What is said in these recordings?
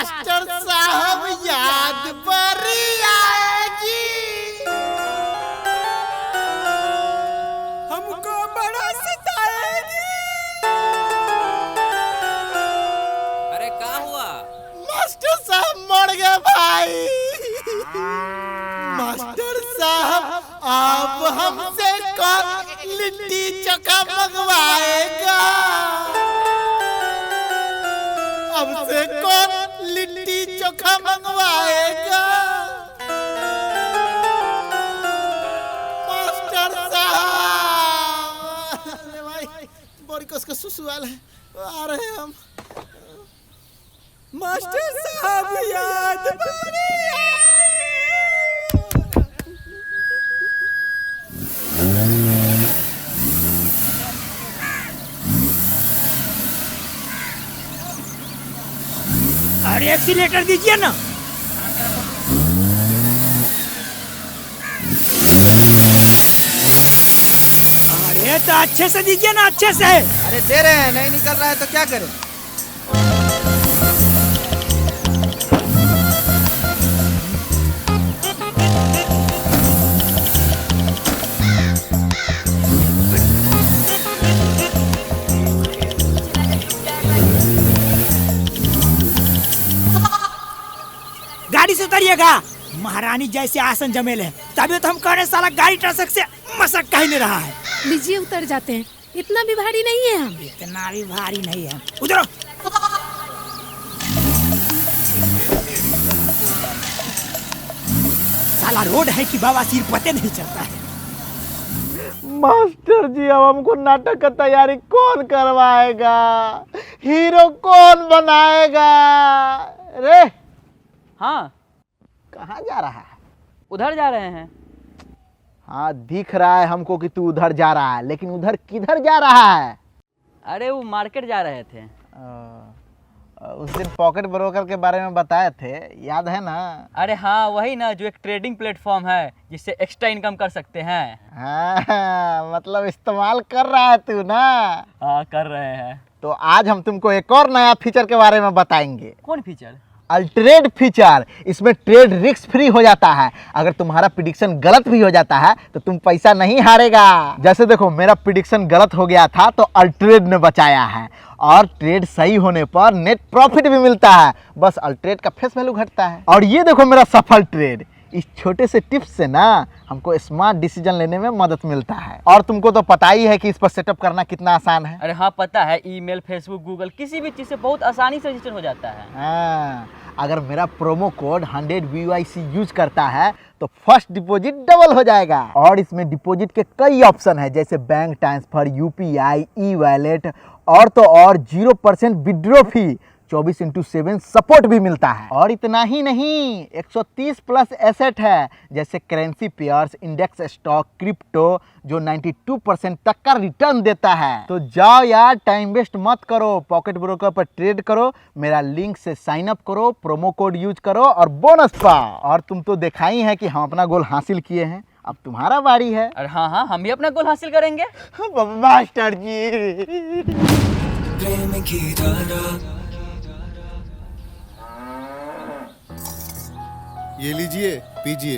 Master साहब याद बड़ी आएगी, हमको बड़ा सताएगी। अरे क्या हुआ? मास्टर साहब मर गए भाई। मास्टर साहब अब हमसे कौन लिट्टी चोखा मंगवाएगा? अब से कौन लिट्टी चोखा मंगवाएगा? मास्टर साहब अरे भाई बड़ी कस का सुसु वाला है, आ रहे हैं हम। मास्टर साहब याद बड़ी आएगी। अरे एक्सीलेटर दीजिए ना। अरे तो अच्छे से दीजिए ना, अच्छे से। अरे दे रहे हैं, नहीं निकल रहा है तो क्या करें? गाड़ी से उतरिएगा। महारानी जैसे आसन जमेल है, तभी तो हम कह रहे साला गाड़ी ट्रक से मसक कहीं नहीं रहा है। लीजिए उतर जाते हैं, इतना भी भारी नहीं है हम। इतना भी भारी नहीं है, उतरो। साला रोड है कि बाबा सिर पते नहीं चलता है। मास्टर जी अब हमको नाटक का तैयारी कौन करवाएगा? हीरो कौन बनाएगा? रे हाँ, कहाँ जा रहा है? उधर जा रहे हैं। हाँ दिख रहा है हमको कि तू उधर जा रहा है, लेकिन उधर किधर जा रहा है? अरे वो मार्केट जा रहे थे। उस दिन पॉकेट ब्रोकर के बारे में बताए थे, याद है ना? अरे हाँ, वही ना, जो एक ट्रेडिंग प्लेटफॉर्म है जिससे एक्स्ट्रा इनकम कर सकते हैं। हाँ मतलब इस्तेमाल कर रहा है तू ना? हाँ कर रहे हैं। तो आज हम तुमको एक और नया फीचर के बारे में बताएंगे। कौन फीचर? अल्ट्रेड फीचर। इसमें ट्रेड रिस्क फ्री हो जाता है। अगर तुम्हारा प्रिडिक्शन गलत भी हो जाता है तो तुम पैसा नहीं हारेगा। जैसे देखो मेरा प्रिडिक्शन गलत हो गया था तो अल्ट्रेड ने बचाया है, और ट्रेड सही होने पर नेट प्रॉफिट भी मिलता है। बस अल्ट्रेड का फेस वैल्यू घटता है। और ये देखो मेरा सफल ट्रेड। इस छोटे से टिप्स से ना हमको स्मार्ट डिसीजन लेने में मदद मिलता है। और तुमको तो पता ही है कि इस पर सेटअप करना कितना आसान है। अरे हाँ पता है, ईमेल, फेसबुक, गूगल, किसी भी चीज़ से बहुत आसानी से रजिस्टर हो जाता है। हाँ, अगर मेरा प्रोमो कोड 100 VYC यूज करता है तो फर्स्ट डिपॉजिट डबल हो जाएगा। और इसमें डिपॉजिट के कई ऑप्शन है, जैसे बैंक ट्रांसफर, UPI, ई वैलेट और तो और 0% विड्रॉ फी, 24/7 सपोर्ट भी मिलता है। और इतना ही नहीं, 130 प्लस एसेट है, जैसे currency pairs, index stock, crypto, जो 92% तक का रिटर्न देता है। तो जाओ यार, टाइम वेस्ट मत करो, पॉकेट ब्रोकर पर ट्रेड करो, मेरा लिंक से साइन अप करो, प्रोमो कोड यूज करो और बोनस पाओ। और तुम तो देखा ही है कि हम अपना गोल हासिल किए हैं, अब तुम्हारा बारी है। अरे हाँ हाँ, हम भी अपना गोल हासिल करेंगे। मास्टर जी प्रेम की धारा। ये लीजिए, पीजिए।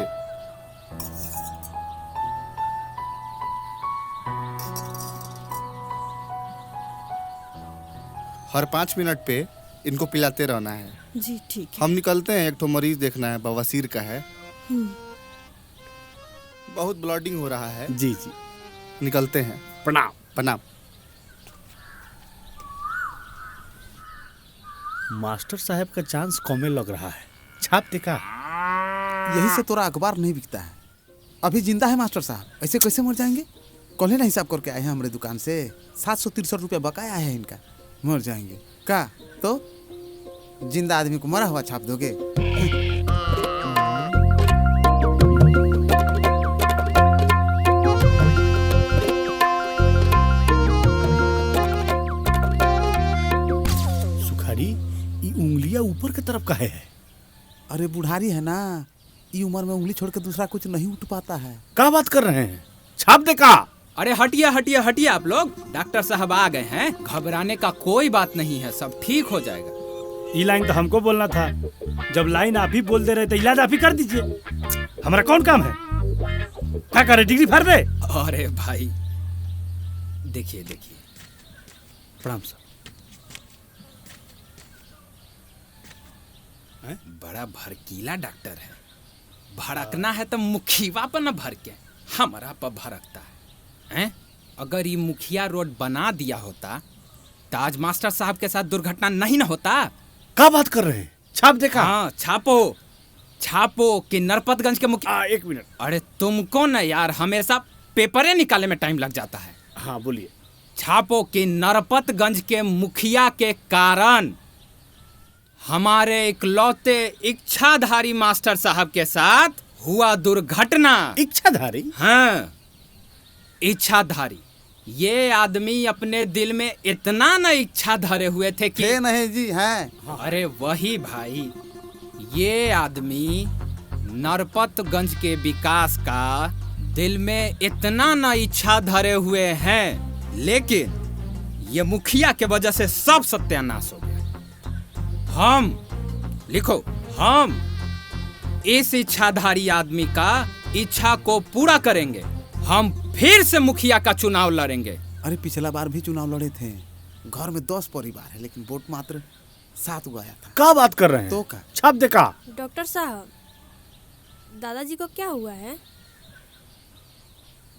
हर 5 मिनट पे इनको पिलाते रहना है। जी ठीक है। हम निकलते हैं, एक तो मरीज देखना है, बवासीर का है। बहुत ब्लडिंग हो रहा है। जी जी, निकलते हैं। प्रणाम। प्रणाम। मास्टर साहब का चांस कमे लग रहा है, छाप देखा? यही से तोरा अखबार नहीं बिकता है। अभी जिंदा है मास्टर साहब, ऐसे कैसे मर जाएंगे? कल ही ना हिसाब करके आए हैं हमारे दुकान से, 763 रुपया बकाया है इनका। मर जाएंगे का? तो जिंदा आदमी को मरा हुआ छाप दोगे? सुखारी, ये उंगलियां ऊपर की तरफ काहे है? अरे बुढ़ारी है ना, ये उम्र में उंगली छोड़ के दूसरा कुछ नहीं उठ पाता है। क्या बात कर रहे हैं? छाप देखा? अरे हटिए हटिए हटिए, आप लोग, डॉक्टर साहब आ गए हैं। घबराने का कोई बात नहीं है, सब ठीक हो जाएगा। ये लाइन तो हमको बोलना था। जब लाइन आप ही बोल दे रहे थे, इलाज आप ही कर दीजिए। हमारा कौन काम है? क्या करे, डिग्री फाड़ दे? अरे भाई देखिए देखिए, प्रणाम सर। बड़ा भड़कीला डॉक्टर है। भड़कना है तो मुखिया पर न भर के हमारा पर भड़कता है। अगर ये मुखिया रोड बना दिया होता तो आज मास्टर साहब के साथ दुर्घटना नहीं न होता। क्या बात कर रहे हैं? छाप देखा? हाँ छापो कि नरपतगंज के मुखिया। एक मिनट। अरे तुमको न यार हमेशा पेपरे निकालने में टाइम लग जाता है। हाँ बोलिए। छापो कि नरपतगंज के मुखिया के कारण हमारे इकलौते इच्छाधारी मास्टर साहब के साथ हुआ दुर्घटना। इच्छाधारी? हाँ इच्छाधारी। ये आदमी अपने दिल में इतना न इच्छा धरे हुए थे कि नहीं जी हैं। अरे वही भाई, ये आदमी नरपतगंज के विकास का दिल में इतना न इच्छा धरे हुए हैं, लेकिन ये मुखिया के वजह से सब सत्यानाश हो गया। हम इस इच्छाधारी आदमी का इच्छा को पूरा करेंगे। हम फिर से मुखिया का चुनाव लड़ेंगे। अरे पिछला बार भी चुनाव लड़े थे। घर में 10 परिवार है लेकिन वोट मात्र 7 गया था। क्या बात कर रहे हैं? तो का छाप देखा? डॉक्टर साहब, दादाजी को क्या हुआ है?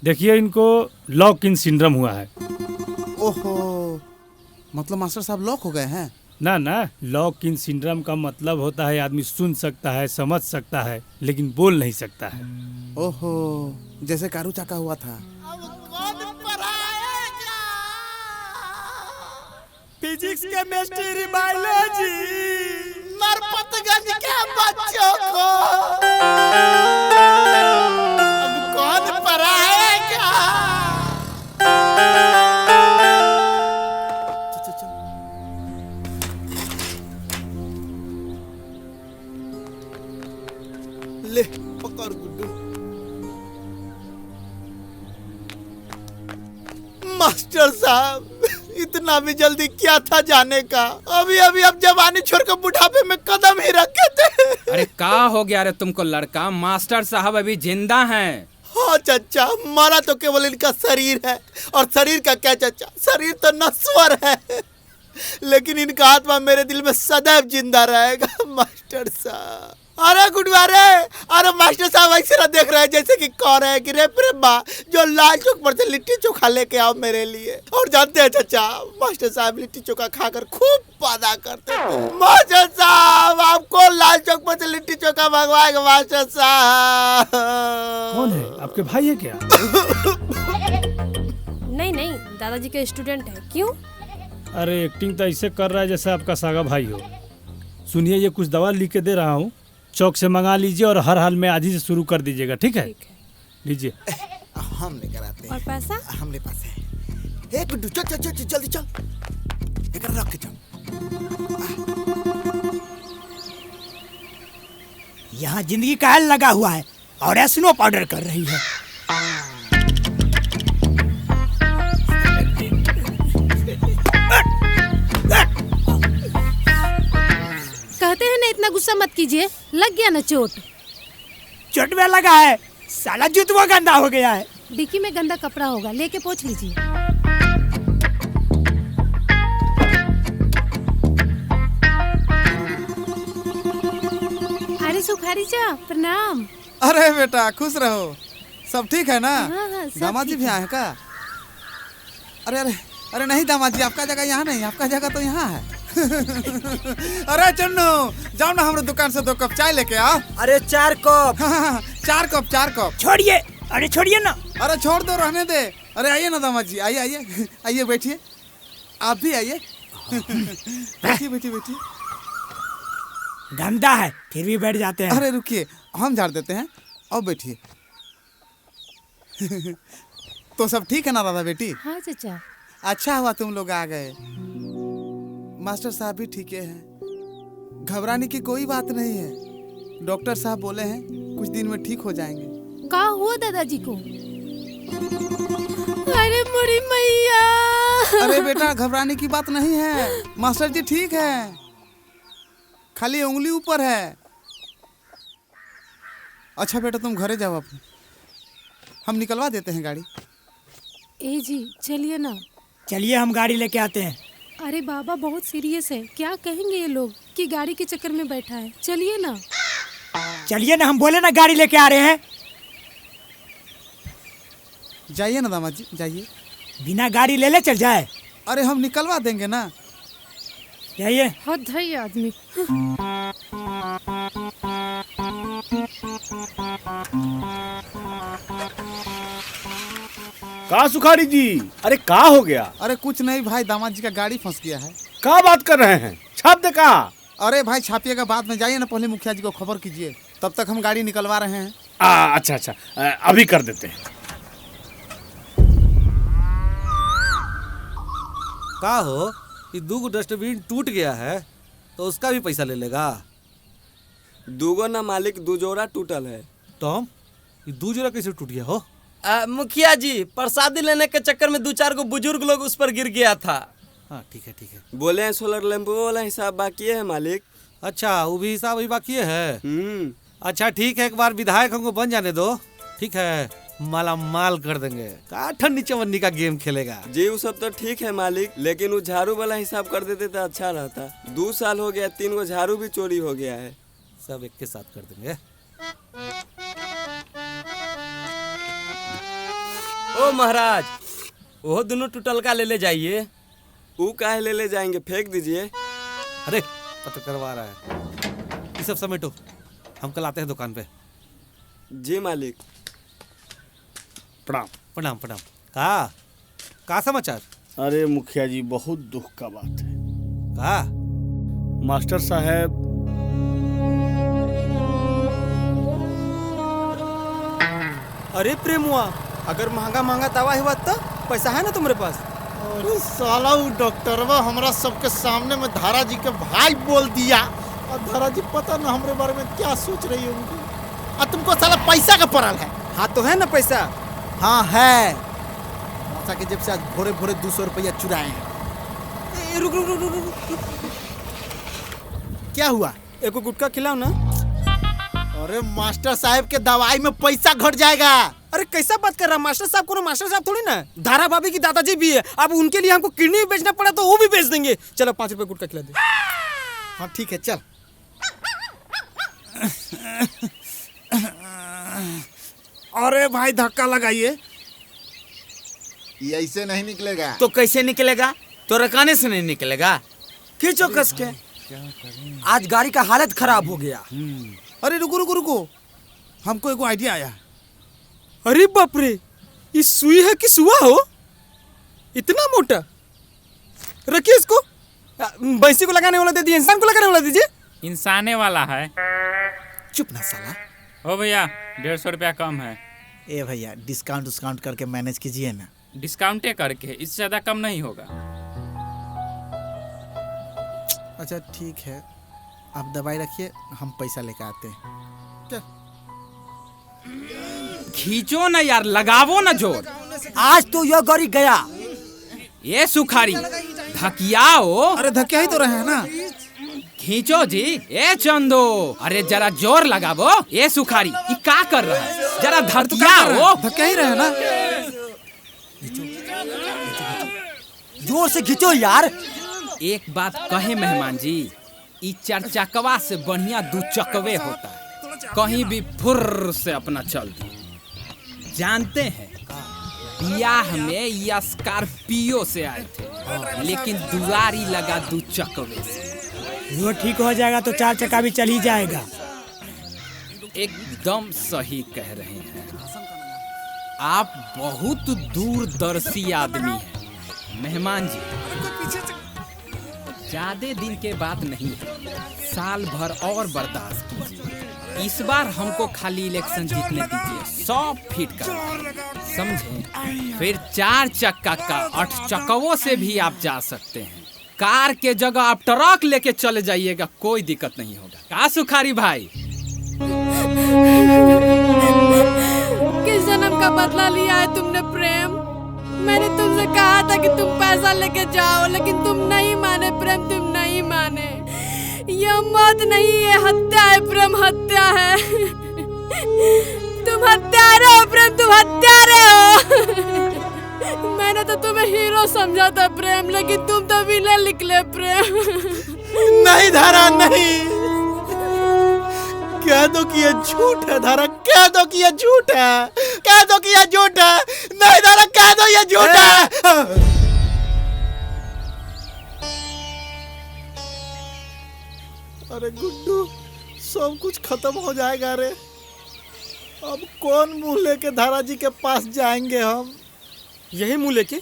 देखिए, इनको लॉक इन सिंड्रोम हुआ है। ओहो, मतलब मास्टर साहब लॉक हो गए हैं? ना, लॉक इन सिंड्रोम का मतलब होता है आदमी सुन सकता है, समझ सकता है, लेकिन बोल नहीं सकता है। ओहो, जैसे कारू चाका हुआ था। Physics, chemistry, biology. नरपतगंज के बच्चों को अब कौन पढ़ाएगा? ले पकड़ गुड्डू। मास्टर साहब, इतना भी जल्दी क्या था जाने का? अभी अब जवानी छोड़ कर बुढ़ापे में कदम ही रखे थे। अरे का हो गया रे तुमको लड़का? मास्टर साहब अभी जिंदा हैं। हाँ चचा, मरा तो केवल इनका शरीर है। और शरीर का क्या चचा, शरीर तो नश्वर है, लेकिन इनका आत्मा मेरे दिल में सदैव जिंदा रहेगा। मास्टर साहब, अरे गुडवा रे, अरे मास्टर साहब ऐसे ना देख रहे हैं जैसे कि कह रहे हैं कि रे प्रेमा, जो लाल चौक पर से लिट्टी चोखा लेके आओ मेरे लिए। और जानते हैं चचा, मास्टर साहब लिट्टी चोखा खाकर खूब वादा करते थे। मास्टर साहब, आपको लाल चौक पर से लिट्टी चोखा मंगवाएगा मास्टर साहब। कौन है? आपके भाई है क्या? नहीं, दादाजी के स्टूडेंट है। क्यों? अरे एक्टिंग तो ऐसे कर रहा है जैसे आपका सागा भाई हो। सुनिए, ये कुछ दवा लिख के दे रहा हूँ, चौक से मंगा लीजिए और हर हाल में आज ही से शुरू कर दीजिएगा। ठीक है? लीजिए। हम लेकर आते हैं। और पैसा? हमने पास है। एक गुड्डू, चल जल्दी चल, एक रख के चल। यहाँ जिंदगी का हल लगा हुआ है और स्नो पाउडर कर रही है। कहते हैं ना, इतना गुस्सा मत कीजिए, लग गया ना चोट। चोट में लगा है, साला जूतवा गंदा हो गया है। डिक्की में गंदा कपड़ा होगा, लेके पोंछ लीजिए। अरे सुखारी चा, प्रणाम। अरे बेटा खुश रहो, सब ठीक है ना? हाँ, सब दामाद जी ठीक भी है। आए हैं का? अरे नहीं दामाद जी, आपका जगह यहाँ नहीं, आपका जगह तो यहाँ है। अरे चन्नू, जाओ ना हमारे दुकान से 2 कप चाय लेके आओ। अरे 4 कप। 4 कप। छोड़िए, अरे छोड़िए ना। अरे छोड़ दो, रहने दे। अरे आइए ना दामाद जी, आइए बैठिए। आप भी आइए। बैठिए। गंदा है फिर भी बैठ जाते हैं। अरे रुकिए, हम झाड़ देते हैं, अब बैठिए। तो सब ठीक है ना दादा बेटी? हाँ चाचा। अच्छा हुआ तुम लोग आ गए। मास्टर साहब भी ठीक हैं, घबराने की कोई बात नहीं है। डॉक्टर साहब बोले हैं कुछ दिन में ठीक हो जाएंगे। क्या हुआ दादाजी को? अरे मुड़ी मैया। अरे बेटा घबराने की बात नहीं है, मास्टर जी ठीक है। खाली उंगली ऊपर है। अच्छा बेटा तुम घरे जाओ अपने, हम निकलवा देते हैं गाड़ी। ए जी चलिए ना। चलिए हम गाड़ी लेके आते हैं। अरे बाबा बहुत सीरियस है, क्या कहेंगे ये लोग कि गाड़ी के चक्कर में बैठा है। चलिए ना। चलिए ना, हम बोले ना गाड़ी लेके आ रहे हैं। जाइए ना दामाद जी जाइए। बिना गाड़ी ले ले चल जाए। अरे हम निकलवा देंगे ना। जाइए। हद है ये आदमी। का सुखारी जी, अरे का हो गया? अरे कुछ नहीं भाई, दामाद जी का गाड़ी फंस गया है। का बात कर रहे हैं? छाप दे का? अरे भाई छापिएगा बाद में, जाइए ना पहले मुखिया जी को खबर कीजिए, तब तक हम गाड़ी निकलवा रहे हैं। अच्छा अच्छा, अभी कर देते हैं। का हो, ये 2 डस्टबिन टूट गया है तो उसका भी पैसा ले लेगा? 2 ना मालिक, 2 जोड़ा टूटल है। टॉम, ये 2 जोड़ा कैसे टूट गया हो? मुखिया जी, प्रसादी लेने के चक्कर में 2-4 गो बुजुर्ग लोग उस पर गिर गया था। हाँ ठीक है ठीक है। बोले हैं सोलर लैंपो वाला हिसाब बाकी है मालिक। अच्छा वो भी हिसाब अभी बाकी है। अच्छा ठीक है, एक बार विधायक हमको बन जाने दो, ठीक है, माला माल कर देंगे। का ठंडी चवन्नी का गेम खेलेगा जी? वो सब तो ठीक है मालिक, लेकिन वो झाड़ू वाला हिसाब कर देते तो अच्छा रहता। 2 साल हो गया, 3 गो झाड़ू भी चोरी हो गया है। सब एक के साथ कर देंगे। ओ महाराज, वो दोनों टूटल का ले ले जाइए। वो काहे ले ले जाएंगे, फेंक दीजिए। अरे पता करवा रहा है, ये सब समेटो, हम कल आते हैं दुकान पे। जी मालिक। प्रणाम। प्रणाम प्रणाम। का समाचार? अरे मुखिया जी बहुत दुख का बात है। का? मास्टर साहब अरे प्रेमुआ, अगर महंगा महंगा दवा हुआ तो पैसा है ना तुम्हारे पास? अरे साला वो डॉक्टरवा हमरा सबके सामने में धारा जी के भाई बोल दिया, और धारा जी पता ना हमारे बारे में क्या सोच रही होंगी। और तुमको साला पैसा का पड़ल है। हाँ तो है ना पैसा। हाँ है, मौसा के जेब से आज भोरे भोरे 200 रुपया चुराए हैं। रुक रुक रुक रुक रुक। क्या हुआ? एक गुटखा खिलाओ ना। अरे मास्टर साहब के दवाई में पैसा घट जाएगा। अरे कैसा बात कर रहा, मास्टर साहब को मास्टर साहब थोड़ी ना, धारा भाभी की दादाजी भी है। अब उनके लिए हमको किडनी भी बेचना पड़ा तो वो भी बेच देंगे। चलो 5 रुपए गुटखा खिला दे। हाँ ठीक है चल। अरे भाई धक्का लगाइए। ये ऐसे नहीं निकलेगा। तो कैसे निकलेगा? तो रकाने से नहीं निकलेगा। खींचो कस के। आज गाड़ी का हालत खराब हो गया। अरे रुको रुको रुको, हमको एक आइडिया आया। अरे बाप रे, ये सुई है कि सुआ हो? इतना मोटा। रखिए इसको। भैंसी को लगाने वाला दे दीजिए, इंसान को लगाने वाला दीजिए। इंसाने वाला है। चुप ना साला। ओ भैया 150 रुपया कम है। ए भैया डिस्काउंट करके मैनेज कीजिए ना। डिस्काउंटे करके, इससे ज़्यादा कम नहीं होगा। अच्छा ठीक है, आप दवाई रखिए, हम पैसा लेकर आते हैं। क्या? खींचो ना यार, लगावो ना जोर। आज तो यह गाड़ी गया। ये सुखारी धकियाओ। अरे धक्या ही तो रहे हैं ना। खींचो जी। ए चंदो, अरे जरा जोर लगावो। ये सुखारी ये क्या कर रहा है, जरा धकियाओ। धक्या ही रहे ना। जोर से खींचो यार। एक बात कहे मेहमान जी, ई 4 चकवा से बढ़िया 2 चकवे होता है। कहीं भी फुर्र से अपना चल दी। जानते हैं ब्याह में ये स्कॉर्पियो से आए थे, लेकिन दुआरी लगा 2 चकवे से। वो ठीक हो जाएगा तो 4 चक्का भी चल ही जाएगा। एकदम सही कह रहे हैं आप, बहुत दूरदर्शी आदमी हैं मेहमान जी। ज्यादा दिन के बात नहीं है, साल भर और बर्दाश्त कीजिए। इस बार हमको खाली इलेक्शन जीतने दीजिए, 100 फीट का, समझे? फिर 4 चक्का का 8 चक्कों से भी आप जा सकते हैं। कार के जगह आप ट्रक लेके चले जाइएगा, कोई दिक्कत नहीं होगा। का सुखारी भाई? किस जन्म का बदला लिया है तुमने प्रेम? मैंने तुमसे कहा था कि तुम पैसा लेके जाओ, लेकिन तुम नहीं माने प्रेम, तुम नहीं माने। ये मौत नहीं है, हत्या है प्रेम, हत्या है। तुम हत्यारे हो प्रेम, तुम हत्यारे हो। मैंने तो तुम्हें हीरो समझा था प्रेम, लेकिन तुम तो विलेन निकले प्रेम। नहीं धारा नहीं, कह दो कि ये झूठ है धारा, कह दो कि ये झूठ है, कह दो कि ये झूठ है। नहीं धारा, कह दो ये झूठ है। अरे गुड्डू, सब कुछ खत्म हो जाएगा रे। अब कौन मुंह लेके धारा जी के पास जाएंगे हम? यही मुंह लेके?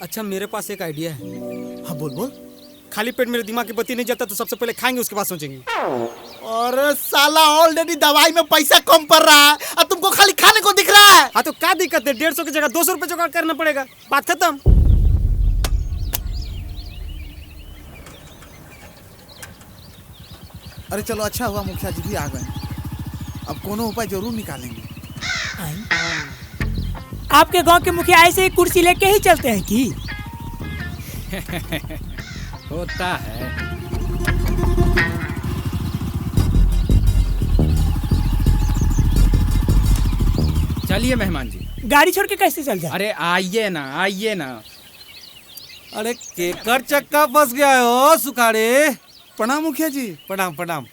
अच्छा, मेरे पास एक आइडिया है। हाँ बोल बोल। खाली पेट मेरे दिमाग की बत्ती नहीं जलता तो सबसे पहले खाएंगे, उसके बाद सोचेंगे। और साला ऑलरेडी दवाई में पैसा कम पड़ रहा है और तुमको खाली खाने को दिख रहा है। हाँ तो क्या दिक्कत है, 150 की जगह 200 रुपए जुगाड़ करना पड़ेगा, बात खत्म। अरे चलो, अच्छा हुआ मुखिया जी भी आ गए। अब कोनो उपाय जरूर निकालेंगे। आपके गांव के मुखिया ऐसे ही कुर्सी लेके ही चलते हैं कि? होता है। चलिए मेहमान जी। गाड़ी छोड़ के कैसे चल जाए? अरे आइए ना, आइए ना। अरे केकर चक्का फंस गया हो सुखाड़े। प्रणाम मुखिया जी। प्रणाम प्रणाम।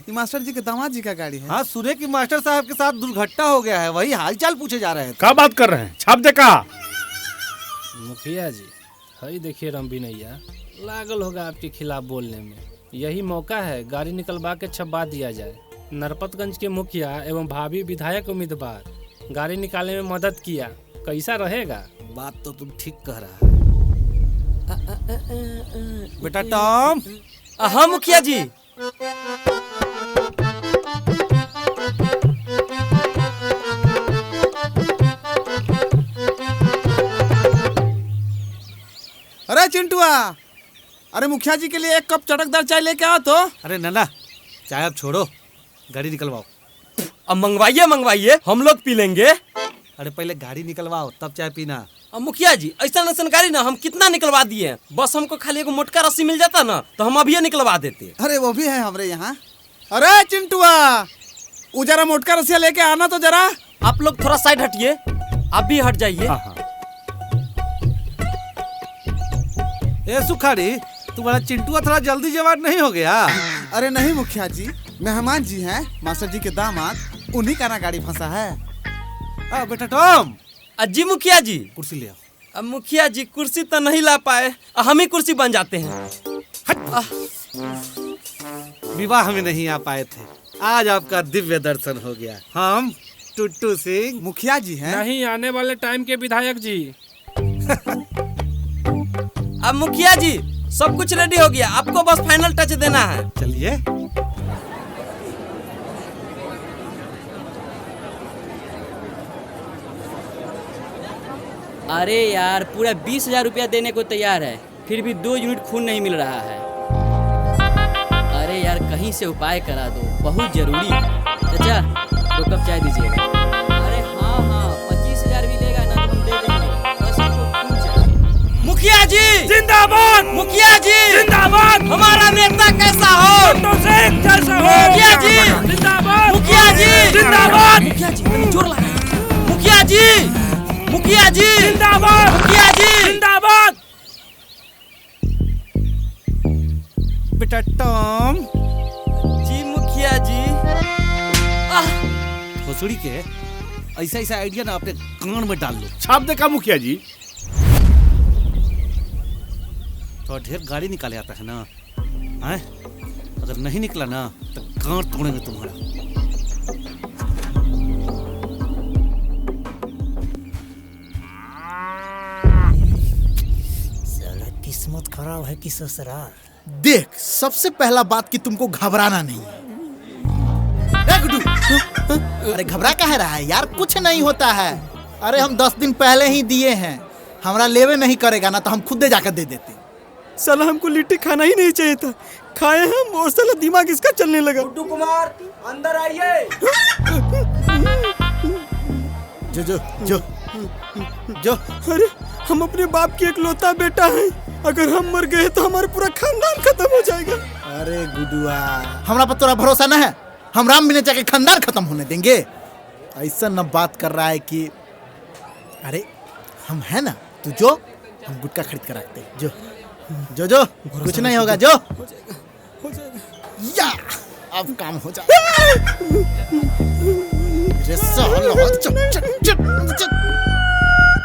ये मास्टर जी के दामाद जी का गाड़ी है। हाँ, सुने कि मास्टर साहब के साथ दुर्घटना हो गया है, वही हालचाल पूछे जा रहे हैं। क्या बात कर रहे हैं, छाप दे का? मुखिया जी, हई देखिए रंबी नैया लागल होगा आपके खिलाफ बोलने में। यही मौका है, गाड़ी निकलवा के छपवा दिया जाए। नरपतगंज के मुखिया एवं भावी विधायक उम्मीदवार गाड़ी निकालने में मदद किया, कैसा रहेगा? बात तो तुम ठीक कह रहा है। बेटा टॉम। हाँ मुखिया जी। अरे चिंटुआ, अरे मुखिया जी के लिए एक कप चटकदार चाय लेके आओ तो। अरे नन्ना, चाय अब छोड़ो, गाड़ी निकलवाओ। अब मंगवाइए मंगवाइए, हम लोग पी लेंगे। अरे पहले गाड़ी निकलवाओ तब चाय पीना। अब मुखिया जी, ऐसा नसन गाड़ी ना हम कितना निकलवा दिए, बस हमको खाली एगो मोटका रस्सी मिल जाता ना तो हम अभी निकलवा देते। अरे वो भी है हमारे यहाँ। अरे चिंटुआ, वो जरा मोटका रस्सिया लेके आना तो जरा। आप लोग थोड़ा साइड हटिए, आप भी हट जाइए। ए सुखाड़ी, तुम्हारा चिंटुआ थोड़ा जल्दी जवान नहीं हो गया? अरे नहीं मुखिया जी, मेहमान जी हैं, मास्टर जी के दामाद, उन्हीं का ना गाड़ी फंसा है। बेटा टॉम। जी मुखिया जी। कुर्सी ले आओ। अब मुखिया जी कुर्सी तो नहीं ला पाए, हम ही कुर्सी बन जाते हैं। विवाह में नहीं आ पाए थे, आज आपका दिव्य दर्शन हो गया। हम टुट्टू सिंह मुखिया जी हैं। नहीं, आने वाले टाइम के विधायक जी। अब मुखिया जी सब कुछ रेडी हो गया, आपको बस फाइनल टच देना है। चलिए। अरे यार, पूरा 20,000 रुपया देने को तैयार है, फिर भी 2 यूनिट खून नहीं मिल रहा है। अरे यार, कहीं से उपाय करा दो, बहुत जरूरी है। चाचा, 2 कप चाय दीजिएगा। अरे हाँ, 25,000 भी लेगा ना तो हम दे देंगे, बस हमको खून चाहिए। मुखिया जी जिंदाबाद, मुखिया जी जिंदाबाद। हमारा नेता कैसा हो? मुखिया जी जिंदाबाद, मुखिया जी जिंदाबाद। मुखिया जी जोर लगा। मुखिया जी, मुखिया जी जिंदाबाद, मुखिया जी जिंदाबाद। बेटा टॉम। जी मुखिया जी। भोसड़ी के ऐसा ऐसा आइडिया ना अपने कान में डाल लो। छाप दे का मुखिया जी? तो ढेर गाड़ी निकाले आता है ना, हैं? अगर नहीं निकला ना तो कान तोड़ेंगे तुम्हारा। किस्मत खराब है कि ससुराल। देख, सबसे पहला बात कि तुमको घबराना नहीं है। अरे घबरा काहे रहा है यार, कुछ नहीं होता है। अरे हम 10 दिन पहले ही दिए हैं, हमारा लेवे नहीं करेगा ना तो हम खुद जाकर दे देते। साला हमको लिट्टी खाना ही नहीं चाहिए था, खाए हम और साला दिमाग इसका चलने लगा। गुड्डू कुमार अंदर आइए। जो जो जो जो। अरे हम अपने बाप की इकलौता बेटा हैं। अगर हम मर गए तो हमारा पूरा खानदान खत्म हो जाएगा। अरे गुडुआ, हमरा पर तोरा भरोसा न है? हम राम बिना जाके खानदान खत्म होने देंगे? ऐसा न बात कर रहा है कि अरे हम है ना, तू जो, हम गुटखा खरीद कर रखते हैं। जो जो कुछ नहीं होगा, जो या अब काम हो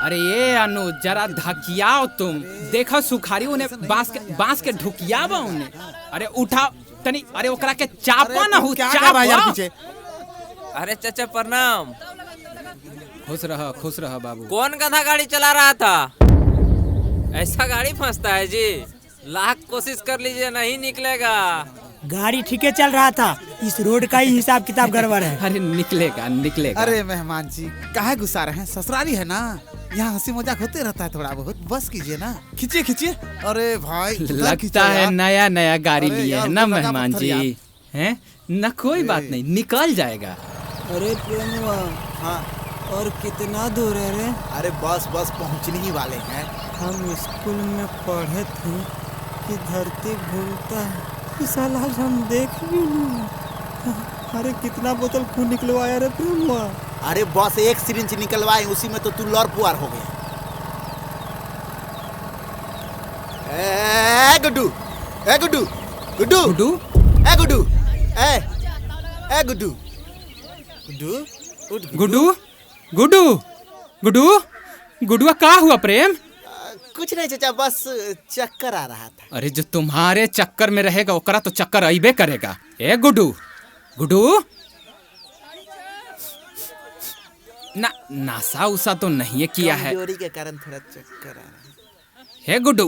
अरे ये अनु जरा धकियाओ तुम, देखो सुखारी उन्हें बांस के ढुकियावा उन्हें। अरे उठाओ तनी, अरे ओकरा के चापा ना हो, चापा यार पीछे। अरे चाचा प्रणाम। खुश रहा बाबू। कौन गधा गाड़ी चला रहा था? ऐसा गाड़ी फंसता है जी, लाख कोशिश कर लीजिए नहीं निकलेगा। गाड़ी ठीके चल रहा था, इस रोड का ही हिसाब किताब गड़बड़ है। अरे निकलेगा। अरे मेहमान जी काहे गुस्सा रहे हैं? ससुराली है ना, यहाँ हंसी मजाक होते रहता है थोड़ा बहुत, बस कीजिए ना, खींचिए। अरे भाई लगता है नया गाड़ी लिए है ना मेहमान जी, हैं ना? कोई बात नहीं, निकल जाएगा। अरे प्रेमवा, हाँ और कितना दूर है रे? अरे बस पहुँचने ही वाले हैं। हम स्कूल में पढ़े थे कि धरती घूमता है, इस साल आज हम देख भी नहीं। अरे कितना बोतल खून निकलवाया रे प्रेमवा? अरे बस एक सिरिंज निकलवाए, उसी में तो तू लौर पुआर हो गया। ए गुड्डू, ए गुड्डू, गुड्डू, गुड्डू, ए गुड्डू, ए गुड्डू, गुड्डू, गुड्डुआ का हुआ प्रेम? कुछ नहीं चाचा, बस चक्कर आ रहा था। अरे जो तुम्हारे चक्कर में रहेगा ओकरा तो चक्कर आइबे करेगा। ए गुड्डू ना, नशा उसा तो नहीं किया है? कमजोरी के कारण थोड़ा चक्कर आ रहा है। हे गुड्डू,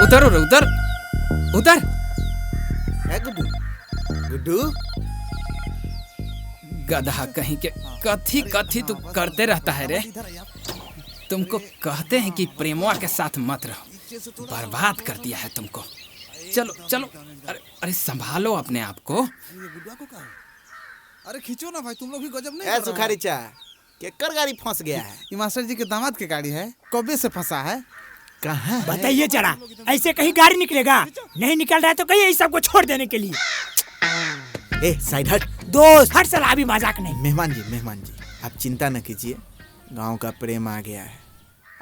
उधर। ए गुड्डू, गधा कहीं के कथी तू करते रहता है रे? तुमको कहते हैं कि प्रेमवा के साथ मत रहो, बर्बाद कर दिया है तुमको। चलो, अरे संभालो अपने आप को। अरे खींचो ना भाई, तुम लोग भी गजब नहीं। ए सुखारी चा, केकर गाड़ी फंस गया है? ये मास्टर जी के दामाद की गाड़ी है, कब्बे से फंसा है। कहाँ बताइए जरा, ऐसे कहीं गाड़ी निकलेगा? नहीं निकल रहा है तो कहिए इस सबको छोड़ देने के लिए। ए साइड हट। दोस्त हट साला, अभी मजाक नहीं। मेहमान जी आप चिंता न कीजिए, गांव का प्रेम आ गया है,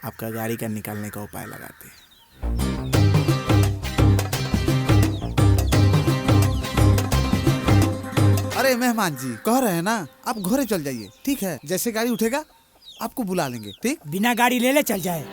आपका गाड़ी का निकालने का उपाय लगाते हैं। अरे मेहमान जी कह रहे हैं ना, आप घरे चल जाइए, ठीक है? जैसे गाड़ी उठेगा आपको बुला लेंगे, ठीक? बिना गाड़ी ले चल जाए।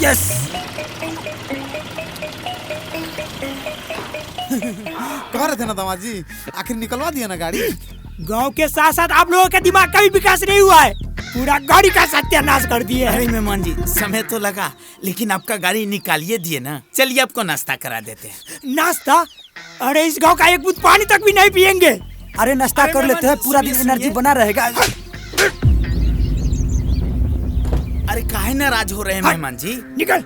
यस। कह रहे थे ना दामाद जी, आखिर निकलवा दिया ना गाड़ी। गांव के साथ साथ आप लोगों के दिमाग का भी विकास नहीं हुआ है, पूरा गाड़ी का सत्यानाश कर दिए। अरे मेहमान जी समय तो लगा, लेकिन आपका गाड़ी निकालिए दिए ना। चलिए आपको नाश्ता करा देते हैं। नाश्ता? अरे इस गांव का एक बूंद पानी तक भी नहीं पियेंगे। अरे नाश्ता कर लेते हैं, पूरा दिन एनर्जी बना रहेगा। अरे काहे नाराज हो रहे हैं मेहमान जी? निकल।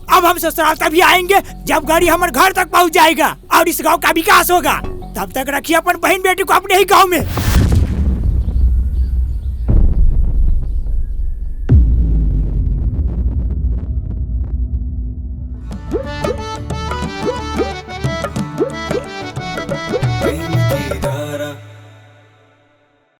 अब हम ससुराल तभी आएंगे जब गाड़ी हमारे घर तक पहुंच जाएगा और इस गांव का विकास होगा। तब तक रखिए अपन बहन बेटी को अपने ही गांव में।